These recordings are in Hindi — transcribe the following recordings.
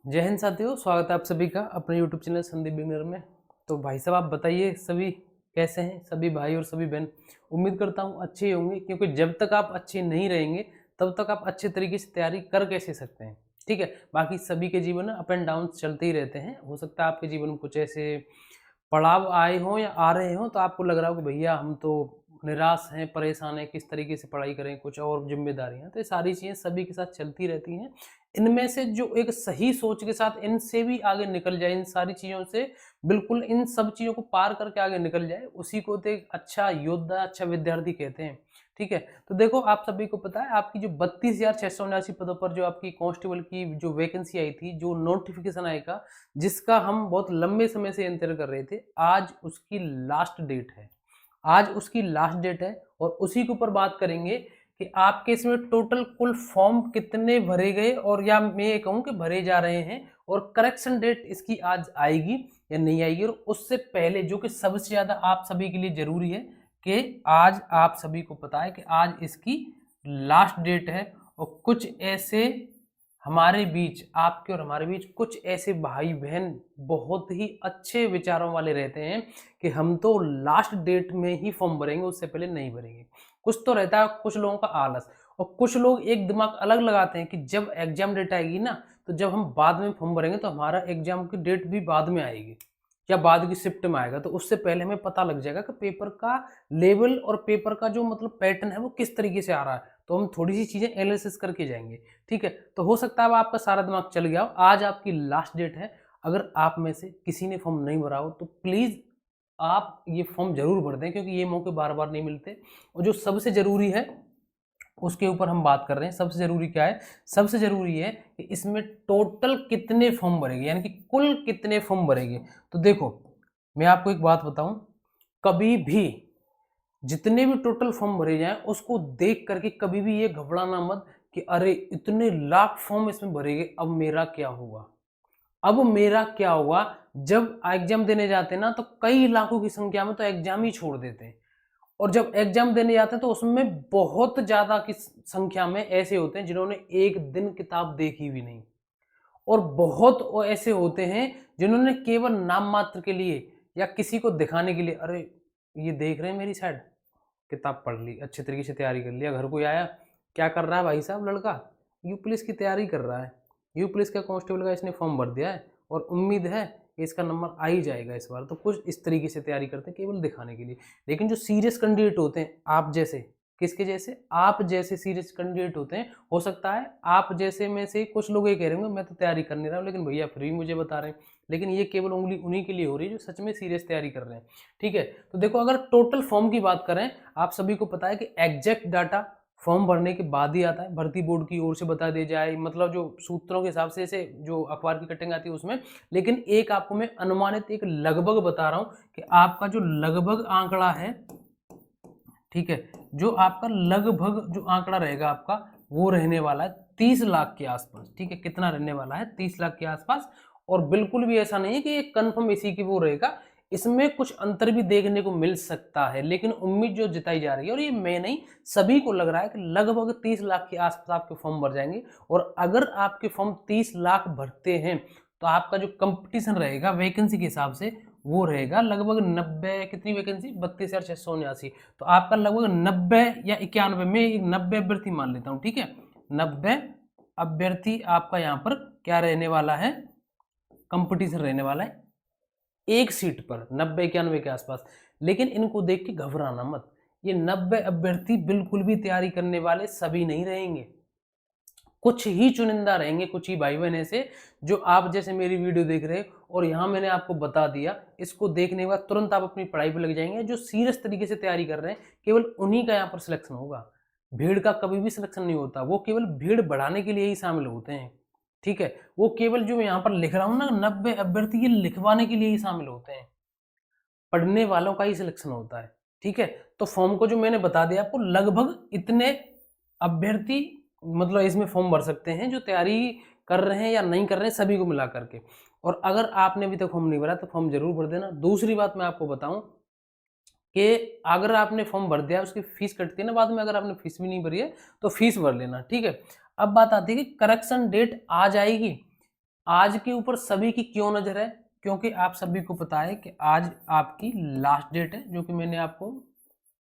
जय हिंद साथियों, स्वागत है आप सभी का अपने YouTube चैनल संदीप बिगनर में। तो भाई साहब आप बताइए सभी कैसे हैं, सभी भाई और सभी बहन। उम्मीद करता हूँ अच्छे ही होंगे, क्योंकि जब तक आप अच्छे नहीं रहेंगे तब तक आप अच्छे तरीके से तैयारी कर कैसे सकते हैं। ठीक है, बाकी सभी के जीवन में अप एंड डाउन चलते ही रहते हैं। हो सकता है आपके जीवन में कुछ ऐसे पड़ाव आए हों या आ रहे हों तो आपको लग रहा हो कि भैया हम तो निराश हैं, परेशान हैं, किस तरीके से पढ़ाई करें, कुछ और जिम्मेदारियां। तो ये सारी चीज़ें सभी के साथ चलती रहती हैं। इनमें से जो एक सही सोच के साथ इनसे भी आगे निकल जाए, इन सारी चीज़ों से बिल्कुल इन सब चीज़ों को पार करके आगे निकल जाए, उसी को तो एक अच्छा योद्धा, अच्छा विद्यार्थी कहते हैं। ठीक है, तो देखो आप सभी को पता है आपकी जो 32,679 पदों पर जो आपकी कांस्टेबल की जो वैकेंसी आई थी, जो नोटिफिकेशन आएगा, जिसका हम बहुत लंबे समय से इंतजार कर रहे थे, आज उसकी लास्ट डेट है। आज उसकी लास्ट डेट है और उसी के ऊपर बात करेंगे कि आपके इसमें टोटल कुल फॉर्म कितने भरे गए, और या मैं ये कहूँ कि भरे जा रहे हैं, और करेक्शन डेट इसकी आज आएगी या नहीं आएगी। और उससे पहले जो कि सबसे ज़्यादा आप सभी के लिए ज़रूरी है कि आज आप सभी को पता है कि आज इसकी लास्ट डेट है। और कुछ ऐसे हमारे बीच, आपके और हमारे बीच कुछ ऐसे भाई बहन बहुत ही अच्छे विचारों वाले रहते हैं कि हम तो लास्ट डेट में ही फॉर्म भरेंगे, उससे पहले नहीं भरेंगे। कुछ तो रहता है कुछ लोगों का आलस, और कुछ लोग एक दिमाग अलग लगाते हैं कि जब एग्जाम डेट आएगी ना, तो जब हम बाद में फॉर्म भरेंगे तो हमारा एग्जाम की डेट भी बाद में आएगी या बाद की शिफ्ट में आएगा, तो उससे पहले हमें पता लग जाएगा कि पेपर का लेवल और पेपर का जो मतलब पैटर्न है वो किस तरीके से आ रहा है। तो हम थोड़ी सी चीज़ें एनालिसिस करके जाएंगे। ठीक है, तो हो सकता है अब आपका सारा दिमाग चल गया हो। आज आपकी लास्ट डेट है। अगर आप में से किसी ने फॉर्म नहीं भरा हो तो प्लीज़ आप ये फॉर्म जरूर भर दें, क्योंकि ये मौके बार बार नहीं मिलते। और जो सबसे ज़रूरी है उसके ऊपर हम बात कर रहे हैं। सबसे ज़रूरी क्या है? सबसे ज़रूरी है कि इसमें टोटल कितने फॉर्म भरेंगे, यानी कि कुल कितने फॉर्म भरेंगे। तो देखो मैं आपको एक बात बताऊं, कभी भी जितने भी टोटल फॉर्म भरे जाएं उसको देख करके कभी भी ये घबराना मत कि अरे इतने लाख फॉर्म इसमें भरेंगे, अब मेरा क्या होगा, अब मेरा क्या होगा। जब एग्जाम देने जाते हैं ना तो कई लाखों की संख्या में तो एग्जाम ही छोड़ देते हैं, और जब एग्जाम देने जाते हैं तो उसमें बहुत ज्यादा की संख्या में ऐसे होते हैं जिन्होंने एक दिन किताब देखी भी नहीं, और बहुत ऐसे होते हैं जिन्होंने केवल नाम मात्र के लिए या किसी को दिखाने के लिए, अरे ये देख रहे हैं मेरी साइड, किताब पढ़ ली, अच्छे तरीके से तैयारी कर लिया, घर को आया, क्या कर रहा है भाई साहब लड़का, यू पुलिस की तैयारी कर रहा है, यू पुलिस का कांस्टेबल का इसने फॉर्म भर दिया है और उम्मीद है कि इसका नंबर आ ही जाएगा इस बार। तो कुछ इस तरीके से तैयारी करते हैं केवल दिखाने के लिए। लेकिन जो सीरियस कैंडिडेट होते हैं आप जैसे, किसके जैसे? आप जैसे सीरियस कैंडिडेट होते हैं। हो सकता है आप जैसे में से कुछ लोग ये कह रहे होंगे मैं तो तैयारी कर नहीं रहा हूँ, लेकिन भैया फिर भी मुझे बता रहे हैं। लेकिन ये केवल उंगली उन्हीं के लिए हो रही है जो सच में सीरियस तैयारी कर रहे हैं। ठीक है, तो देखो अगर टोटल फॉर्म की बात करें, आप सभी को पता है कि एग्जैक्ट डाटा फॉर्म भरने के बाद ही आता है, भर्ती बोर्ड की ओर से बता दिया जाए, मतलब जो सूत्रों के हिसाब से ऐसे जो अखबार की कटिंग आती है उसमें। लेकिन एक आपको मैं अनुमानित एक लगभग बता रहा हूं कि आपका जो लगभग आंकड़ा है, ठीक है, जो आपका लगभग जो आंकड़ा रहेगा आपका वो रहने वाला है 30 लाख के आसपास। ठीक है, कितना रहने वाला है? 30 लाख के आसपास। और बिल्कुल भी ऐसा नहीं है कि ये कंफर्म इसी की वो रहेगा, इसमें कुछ अंतर भी देखने को मिल सकता है, लेकिन उम्मीद जो जताई जा रही है, और ये मैं नहीं सभी को लग रहा है कि लगभग 30 लाख के आसपास आपके फॉर्म भर जाएंगे। और अगर आपके फॉर्म 30 लाख भरते हैं तो आपका जो कंपटीशन रहेगा वैकेंसी के हिसाब से वो रहेगा लगभग 90, कितनी वैकेंसी? 32,679। तो आपका लगभग 90 या 91 में 90 अभ्यर्थी मान लेता हूँ। ठीक है, 90 अभ्यर्थी आपका यहाँ पर क्या रहने वाला है? कंपटीशन रहने वाला है एक सीट पर 90-91 के आसपास। लेकिन इनको देख के घबराना मत, ये 90 अभ्यर्थी बिल्कुल भी तैयारी करने वाले सभी नहीं रहेंगे। कुछ ही चुनिंदा रहेंगे, कुछ ही भाई बहन ऐसे जो आप जैसे मेरी वीडियो देख रहे हैं और यहाँ मैंने आपको बता दिया, इसको देखने के बाद तुरंत आप अपनी पढ़ाई पे लग जाएंगे। जो सीरियस तरीके से तैयारी कर रहे हैं केवल उन्हीं का यहाँ पर सिलेक्शन होगा। भीड़ का कभी भी सिलेक्शन नहीं होता, वो केवल भीड़ बढ़ाने के लिए ही शामिल होते हैं। ठीक है, वो केवल जो यहाँ पर लिख रहा हूँ ना 90 अभ्यर्थी, ये लिखवाने के लिए ही शामिल होते हैं, पढ़ने वालों का ही सिलेक्शन होता है। ठीक है, तो फॉर्म को जो मैंने बता दिया आपको, लगभग इतने अभ्यर्थी मतलब इसमें फॉर्म भर सकते हैं जो तैयारी कर रहे हैं या नहीं कर रहे हैं, सभी को मिला करके। और अगर आपने अभी तक फॉर्म नहीं भरा तो फॉर्म जरूर भर देना। दूसरी बात मैं आपको बताऊं कि अगर आपने फॉर्म भर दिया, उसकी फीस कटती है ना बाद में, अगर आपने फीस भी नहीं भरी है तो फीस भर लेना। ठीक है, अब बात आती है कि करेक्शन डेट आ जाएगी। आज के ऊपर सभी की क्यों नजर है? क्योंकि आप सभी को पता है कि आज आपकी लास्ट डेट है, जो कि मैंने आपको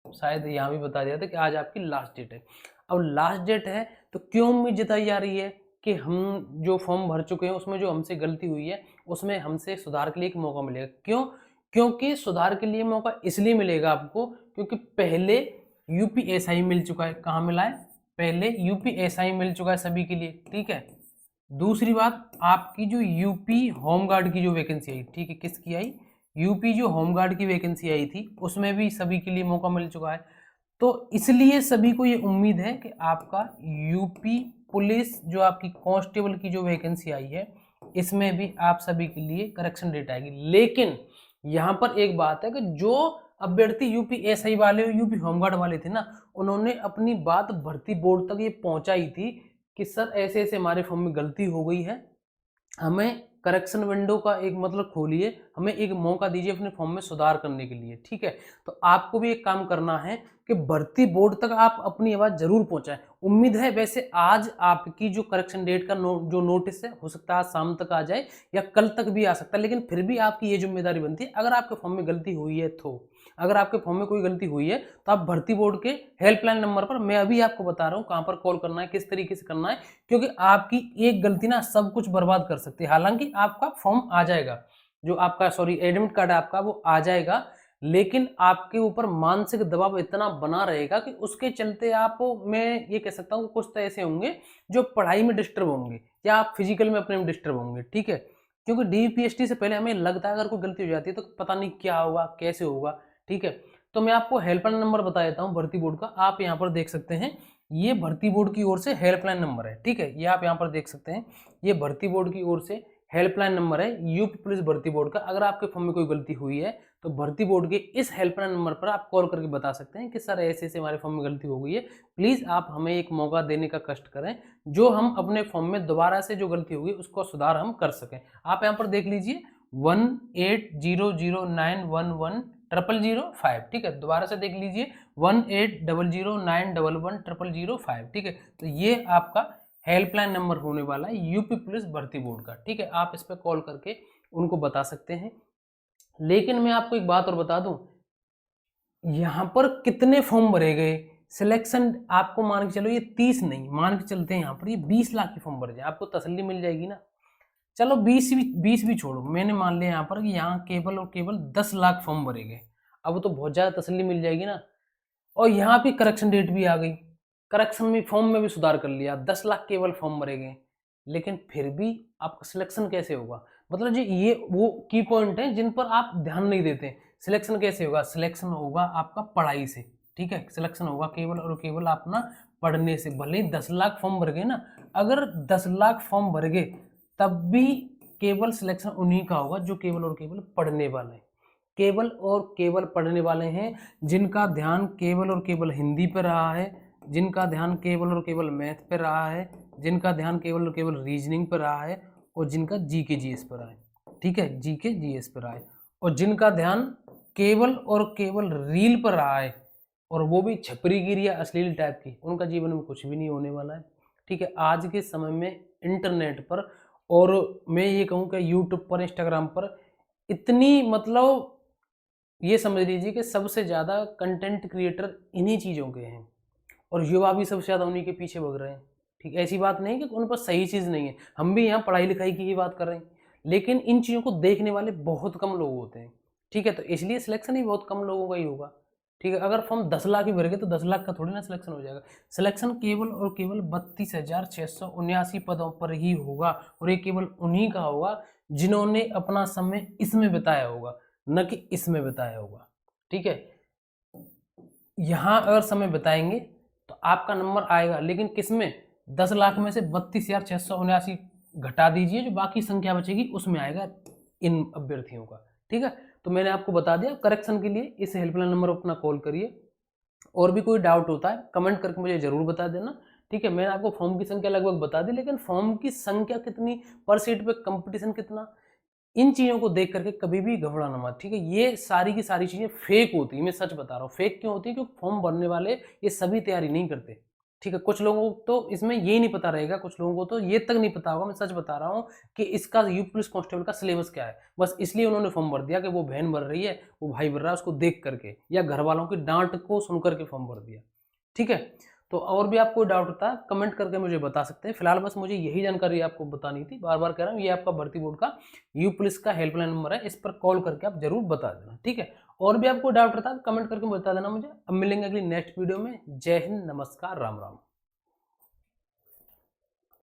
शायद यहाँ भी बता दिया था कि आज आपकी लास्ट डेट है। अब लास्ट डेट है तो क्यों उम्मीद जताई जा रही है कि हम जो फॉर्म भर चुके हैं उसमें जो हमसे गलती हुई है उसमें हमसे सुधार के लिए एक मौका मिलेगा। क्यों? क्योंकि सुधार के लिए मौका इसलिए मिलेगा आपको क्योंकि पहले यूपीएसआई मिल चुका है। कहाँ मिला है? पहले यूपीएसआई मिल चुका है सभी के लिए, ठीक है। दूसरी बात, आपकी जो यूपी होमगार्ड की जो वैकेंसी आई, ठीक है, किसकी आई? यूपी जो होमगार्ड की वैकेंसी आई थी उसमें भी सभी के लिए मौका मिल चुका है। तो इसलिए सभी को ये उम्मीद है कि आपका यूपी पुलिस जो आपकी कांस्टेबल की जो वैकेंसी आई है इसमें भी आप सभी के लिए करेक्शन डेट आएगी। लेकिन यहाँ पर एक बात है कि जो अभ्यर्थी यूपी एसआई वाले और यूपी होमगार्ड वाले थे ना, उन्होंने अपनी बात भर्ती बोर्ड तक ये पहुंचाई थी कि सर ऐसे ऐसे हमारे फॉर्म में गलती हो गई है, हमें करेक्शन विंडो का एक मतलब खोलिए, हमें एक मौका दीजिए अपने फॉर्म में सुधार करने के लिए, ठीक है। तो आपको भी एक काम करना है कि भर्ती बोर्ड तक आप अपनी आवाज़ जरूर पहुंचाएं। उम्मीद है वैसे आज आपकी जो करेक्शन डेट का जो नोटिस है हो सकता है आज शाम तक आ जाए या कल तक भी आ सकता है, लेकिन फिर भी आपकी ये जिम्मेदारी बनती है अगर आपके फॉर्म में गलती हुई है तो, अगर आपके फॉर्म में कोई गलती हुई है तो आप भर्ती बोर्ड के हेल्पलाइन नंबर पर, मैं अभी आपको बता रहा हूँ कहाँ पर कॉल करना है, किस तरीके से करना है, क्योंकि आपकी एक गलती ना सब कुछ बर्बाद कर सकती है। हालांकि आपका फॉर्म आ जाएगा, जो आपका एडमिट कार्ड है आपका वो आ जाएगा, लेकिन आपके ऊपर मानसिक दबाव इतना बना रहेगा कि उसके चलते आप, मैं ये कह सकता हूँ कुछ तो ऐसे होंगे जो पढ़ाई में डिस्टर्ब होंगे या आप फिजिकल में अपने में डिस्टर्ब होंगे, ठीक है। क्योंकि डीपीएसटी से पहले हमें लगता है अगर कोई गलती हो जाती है तो पता नहीं क्या होगा, कैसे होगा, ठीक है। तो मैं आपको हेल्पलाइन नंबर बता देता हूँ भर्ती बोर्ड का, आप यहाँ पर देख सकते हैं, ये भर्ती बोर्ड की ओर से हेल्पलाइन नंबर है, ठीक है। ये आप यहाँ पर देख सकते हैं, ये भर्ती बोर्ड की ओर से हेल्पलाइन नंबर है यूपी पुलिस भर्ती बोर्ड का। अगर आपके फॉर्म में कोई गलती हुई है तो भर्ती बोर्ड के इस हेल्पलाइन नंबर पर आप कॉल करके बता सकते हैं कि सर ऐसे ऐसे हमारे फॉर्म में गलती हो गई है, प्लीज आप हमें एक मौका देने का कष्ट करें जो हम अपने फॉर्म में दोबारा से जो गलती होगी उसको सुधार हम कर सकें। आप यहाँ पर देख लीजिए 180091110005, ठीक है। दोबारा से देख लीजिए 180091110005, ठीक है। तो ये आपका हेल्पलाइन नंबर होने वाला है यूपी पुलिस भर्ती बोर्ड का, ठीक है। आप इस पर कॉल करके उनको बता सकते हैं। लेकिन मैं आपको एक बात और बता दूं, यहाँ पर कितने फॉर्म भरे गए, सिलेक्शन आपको मान के चलो ये 30 नहीं, मान के चलते हैं यहाँ पर ये 20 लाख के फॉर्म भर जाए, आपको तसल्ली मिल जाएगी ना। चलो 20 भी छोड़ो, मैंने मान लिया यहाँ पर कि यहाँ केवल और केवल 10 लाख फॉर्म भरे गए, अब तो बहुत ज़्यादा तसल्ली मिल जाएगी ना। और यहाँ पे करेक्शन डेट भी आ गई, करेक्शन में फॉर्म में भी सुधार कर लिया, 10 लाख केवल फॉर्म भरे गए, लेकिन फिर भी आपका सिलेक्शन कैसे होगा? मतलब जी ये वो की पॉइंट है जिन पर आप ध्यान नहीं देते। सिलेक्शन कैसे होगा? सिलेक्शन होगा आपका पढ़ाई से, ठीक है। सिलेक्शन होगा केवल और केवल अपना पढ़ने से। भले ही 10 लाख फॉर्म भर गए ना, अगर 10 लाख फॉर्म भर गए तब भी केवल सिलेक्शन उन्हीं का होगा जो केवल और केवल पढ़ने वाले हैं, केवल और केवल पढ़ने वाले हैं, जिनका ध्यान केवल और केवल हिंदी पर रहा है, जिनका ध्यान केवल और केवल मैथ पर रहा है, जिनका ध्यान केवल और केवल रीजनिंग पर रहा है, और जिनका जीके जीएस पर रहा है, ठीक है, जीके जीएस पर रहा है, और जिनका ध्यान केवल और केवल रील पर रहा है, और वो भी छपरीगिरी या अश्लील टाइप की, उनका जीवन में कुछ भी नहीं होने वाला है, ठीक है। आज के समय में इंटरनेट पर, और मैं ये कहूँ कि यूट्यूब पर, इंस्टाग्राम पर इतनी, मतलब ये समझ लीजिए कि सबसे ज़्यादा कंटेंट क्रिएटर इन्हीं चीज़ों के हैं, और युवा भी सबसे ज़्यादा उन्हीं के पीछे भग रहे हैं, ठीक। ऐसी बात नहीं कि उन पर सही चीज़ नहीं है, हम भी यहाँ पढ़ाई लिखाई की ही बात कर रहे हैं, लेकिन इन चीज़ों को देखने वाले बहुत कम लोग होते हैं, ठीक है। तो इसलिए सिलेक्शन ही बहुत कम लोगों का ही होगा, ठीक है। अगर फॉर्म 10 लाख ही भर गए तो 10 लाख का थोड़ी ना सिलेक्शन हो जाएगा। सिलेक्शन केवल और केवल 32,679 पदों पर ही होगा, और ये केवल उन्हीं का होगा जिन्होंने अपना समय इसमें बिताया होगा, न कि इसमें बिताया होगा, ठीक है। यहाँ अगर समय बिताएंगे तो आपका नंबर आएगा, लेकिन किसमें? 10 लाख में से 32,679 घटा दीजिए, जो बाकी संख्या बचेगी उसमें आएगा इन अभ्यर्थियों का, ठीक है। तो मैंने आपको बता दिया, करेक्शन के लिए इस हेल्पलाइन नंबर पर अपना कॉल करिए। और भी कोई डाउट होता है कमेंट करके मुझे जरूर बता देना, ठीक है। मैंने आपको फॉर्म की संख्या लगभग बता दी, लेकिन फॉर्म की संख्या कितनी, पर सीट पे कंपटीशन कितना, इन चीज़ों को देख करके कभी भी घबराना मत, ठीक है। ये सारी की सारी चीज़ें फेक होती है, मैं सच बता रहा हूँ। फेक क्यों होती है? क्योंकि फॉर्म भरने वाले ये सभी तैयारी नहीं करते, ठीक है, कुछ लोगों को तो इसमें ये नहीं पता रहेगा, कुछ लोगों को तो ये तक नहीं पता होगा, मैं सच बता रहा हूँ, कि इसका यूपी पुलिस कांस्टेबल का सिलेबस क्या है। बस इसलिए उन्होंने फॉर्म भर दिया कि वो बहन भर रही है, वो भाई भर रहा है, उसको देख करके या घर वालों की डांट को सुन करके फॉर्म भर दिया। ठीक है, तो और भी आपको डाउट होता है कमेंट करके मुझे बता सकते हैं। फिलहाल बस मुझे यही जानकारी आपको बतानी थी, बार बार कह रहा हूँ, ये आपका भर्ती बोर्ड का यूपी पुलिस का हेल्पलाइन नंबर है, इस पर कॉल करके आप जरूर बता देना। ठीक है, और भी आपको डाउट रहता है कमेंट करके बता देना मुझे। अब मिलेंगे अगली नेक्स्ट वीडियो में। जय हिंद, नमस्कार, राम राम।